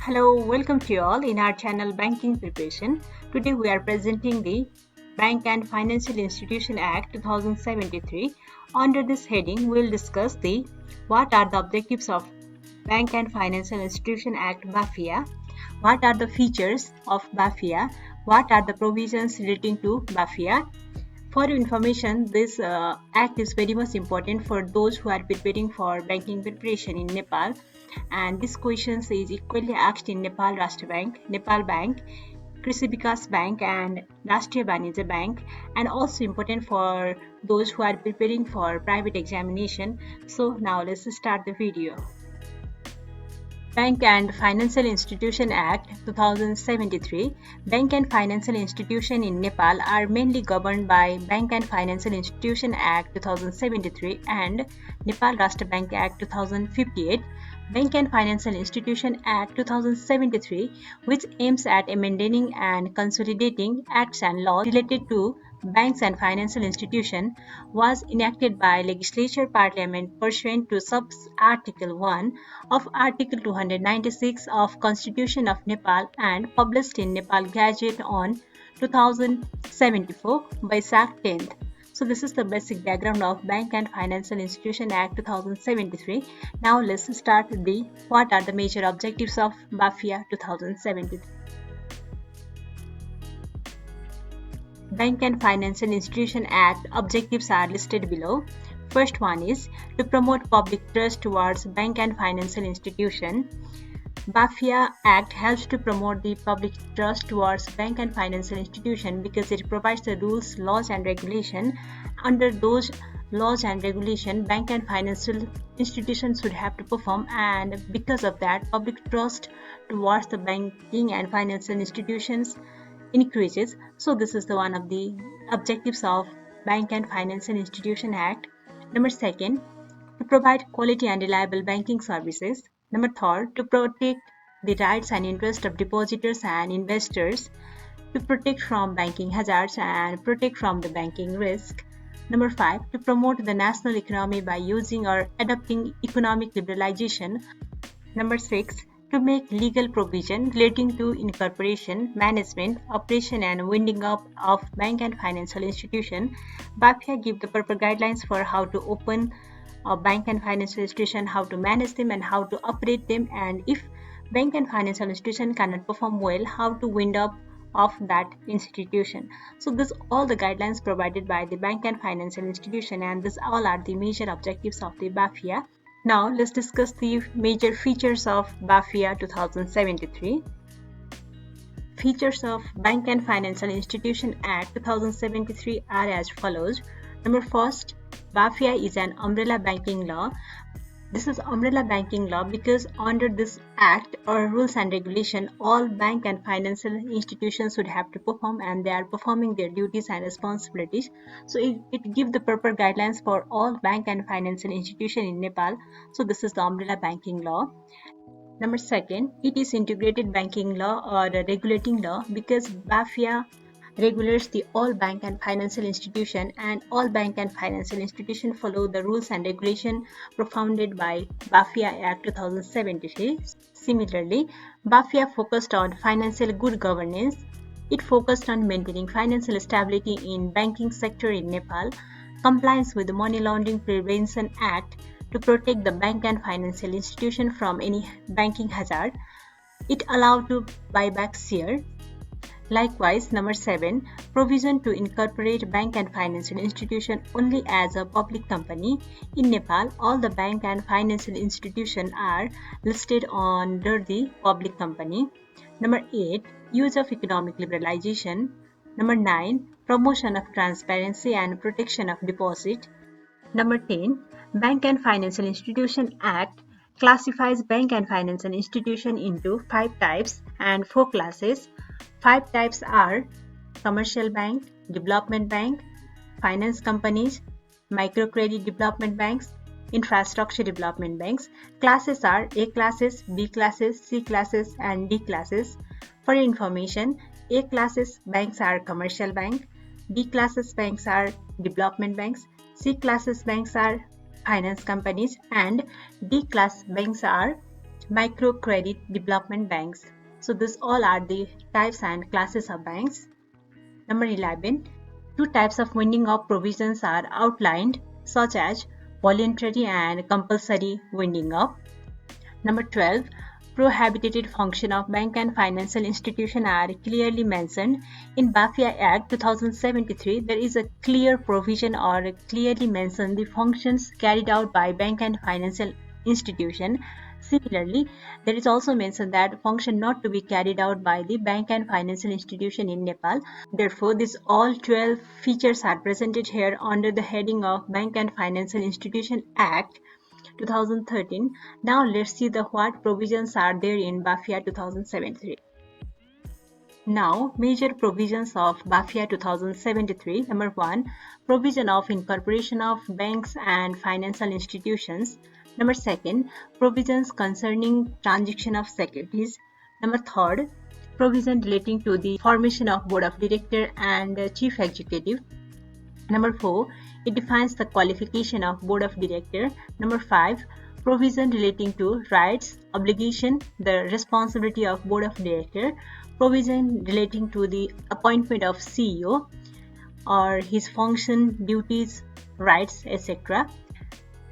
Hello, welcome to you all in our channel Banking Preparation. Today we are presenting the Bank and Financial Institution Act 2073. Under this heading, we will discuss what are the objectives of Bank and Financial Institution Act (BAFIA), what are the features of BAFIA, what are the provisions relating to BAFIA. For your information, this act is very much important for those who are preparing for banking preparation in Nepal, and this question is equally asked in Nepal Rashtra Bank, Nepal Bank, Krishi Vikas Bank and Rashtriya Banijya Bank, and also important for those who are preparing for private examination. So now let's start the video. Bank and Financial Institution Act 2073. Bank and financial institutions in Nepal are mainly governed by Bank and Financial Institution Act 2073 and Nepal Rashtra Bank Act 2058. Bank and Financial Institution Act 2073, which aims at amending and consolidating acts and laws related to banks and financial institutions, was enacted by Legislature Parliament pursuant to sub-Article 1 of Article 296 of Constitution of Nepal and published in Nepal Gazette on 2074 by SAC 10th. So this is the basic background of Bank and Financial Institution Act 2073. Now let's start what are the major objectives of BAFIA 2073. Bank and Financial Institution Act objectives are listed below. First one is to promote public trust towards bank and financial institution. BAFIA Act helps to promote the public trust towards bank and financial institution because it provides the rules, laws and regulation. Under those laws and regulation, bank and financial institutions should have to perform, and because of that, public trust towards the banking and financial institutions increases. So this is the one of the objectives of Bank and Financial Institution Act. Number second, to provide quality and reliable banking services. Number third, to protect the rights and interests of depositors and investors, to protect from banking hazards and protect from the banking risk. Number 5, to promote the national economy by using or adopting economic liberalization. Number 6, to make legal provision relating to incorporation, management, operation and winding up of bank and financial institution. BAFIA give the proper guidelines for how to open a bank and financial institution, how to manage them and how to operate them, and if bank and financial institution cannot perform well, how to wind up of that institution. So this all the guidelines provided by the bank and financial institution, and this all are the major objectives of the BAFIA. Now let's discuss the major features of BAFIA 2073. Features of Bank and Financial Institution Act 2073 are as follows. Number first, BAFIA is an umbrella banking law. This is umbrella banking law because under this act or rules and regulation, all bank and financial institutions should have to perform, and they are performing their duties and responsibilities. So it gives the proper guidelines for all bank and financial institutions in Nepal. So this is the umbrella banking law. Number second, it is integrated banking law or a regulating law because BAFIA regulates the all bank and financial institution, and all bank and financial institution follow the rules and regulation propounded by BAFIA Act 2073. Similarly, BAFIA focused on financial good governance. It focused on maintaining financial stability in banking sector in Nepal, compliance with the Money Laundering Prevention Act to protect the bank and financial institution from any banking hazard. It allowed to buy back share. Likewise, number 7, provision to incorporate bank and financial institution only as a public company. In Nepal, all the bank and financial institutions are listed under the public company. Number 8, use of economic liberalization. Number 9, promotion of transparency and protection of deposit. Number 10, Bank and Financial Institution Act classifies bank and financial institution into 5 types and 4 classes. 5 types are commercial bank, development bank, finance companies, microcredit development banks, infrastructure development banks. Classes are A classes, B classes, C classes and D classes. For your information, A classes banks are commercial bank, B classes banks are development banks, C classes banks are finance companies, and D class banks are Microcredit development banks. So these all are the types and classes of banks. Number 11. Two types of winding up provisions are outlined, such as voluntary and compulsory winding up. Number 12. Prohibited function of bank and financial institution are clearly mentioned. In BAFIA Act 2073, there is a clear provision or clearly mentioned the functions carried out by bank and financial institution. Similarly, there is also mentioned that function not to be carried out by the bank and financial institution in Nepal. Therefore, these all 12 features are presented here under the heading of Bank and Financial Institution Act 2013. Now let's see the what provisions are there in BAFIA 2073. Now, major provisions of BAFIA 2073. Number 1. Provision of incorporation of banks and financial institutions. Number 2. Provisions concerning transaction of securities. Number 3. Provision relating to the formation of board of director and chief executive. Number 4. It defines the qualification of board of director. Number 5. Provision relating to rights, obligation, the responsibility of board of director. Provision relating to the appointment of CEO or his function, duties, rights, etc.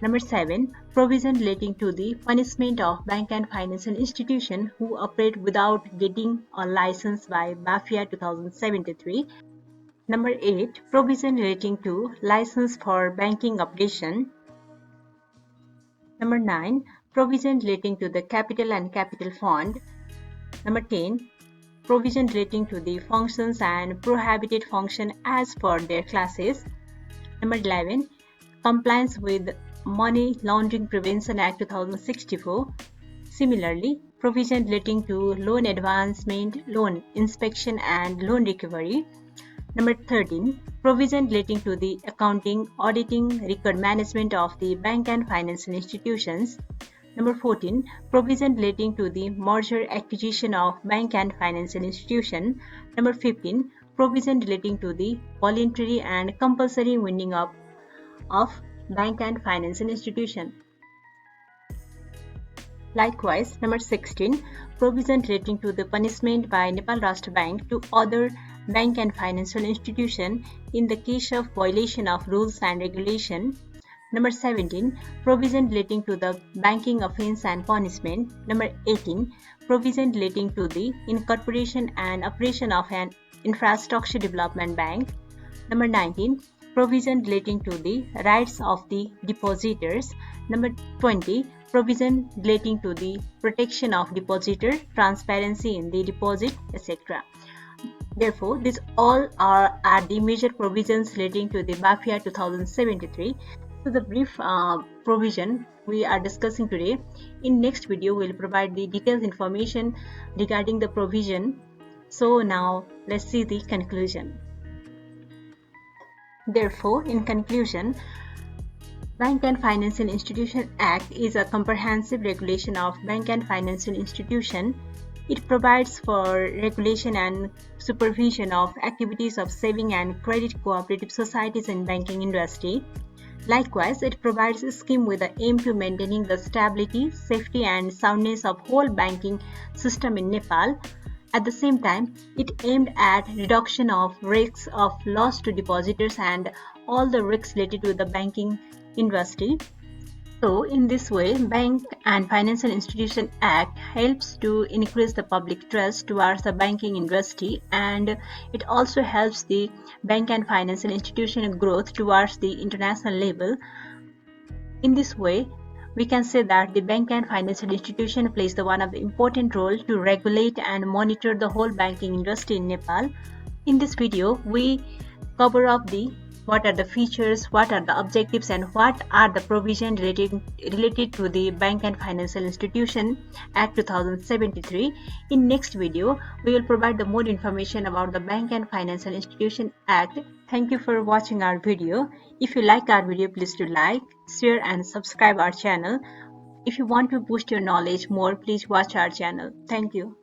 Number 7. Provision relating to the punishment of bank and financial institution who operate without getting a license by BAFIA 2073. Number 8. Provision relating to license for banking operation. Number 9. Provision relating to the capital and capital fund. Number 10. Provision relating to the functions and prohibited function as per their classes. Number 11. Compliance with Money Laundering Prevention Act 2064. Similarly, provision relating to loan advancement, loan inspection and loan recovery. Number 13. Provision relating to the accounting, auditing, record management of the bank and financial institutions. Number 14. Provision relating to the merger acquisition of bank and financial institution. Number 15. Provision relating to the voluntary and compulsory winding up of bank and financial institution. Likewise, number 16. Provision relating to the punishment by Nepal Rashtra Bank to other bank and financial institution in the case of violation of rules and regulation. Number 17. Provision relating to the banking offence and punishment. Number 18. Provision relating to the incorporation and operation of an infrastructure development bank. Number 19. Provision relating to the rights of the depositors. Number 20. Provision relating to the protection of depositor, transparency in the deposit, etc. Therefore, these all are the major provisions relating to the BAFIA 2073. So the brief provision we are discussing today. In next video, we will provide the detailed information regarding the provision. So now let's see the conclusion. Therefore, in conclusion, Bank and Financial Institution Act is a comprehensive regulation of bank and financial institution. It provides for regulation and supervision of activities of saving and credit cooperative societies in banking industry. Likewise, it provides a scheme with the aim to maintaining the stability, safety and soundness of whole banking system in Nepal. At the same time, it aimed at reduction of risks of loss to depositors and all the risks related to the banking industry. So, in this way, Bank and Financial Institution Act helps to increase the public trust towards the banking industry, and it also helps the bank and financial institution growth towards the international level. In this way, we can say that the bank and financial institution plays one of the important role to regulate and monitor the whole banking industry in Nepal. In this video, we cover up what are the features, what are the objectives, and what are the provisions related to the Bank and Financial Institution Act 2073. In next video, we will provide the more information about the Bank and Financial Institution Act. Thank you for watching our video. If you like our video, please do like, share and subscribe our channel. If you want to boost your knowledge more, please watch our channel. Thank you.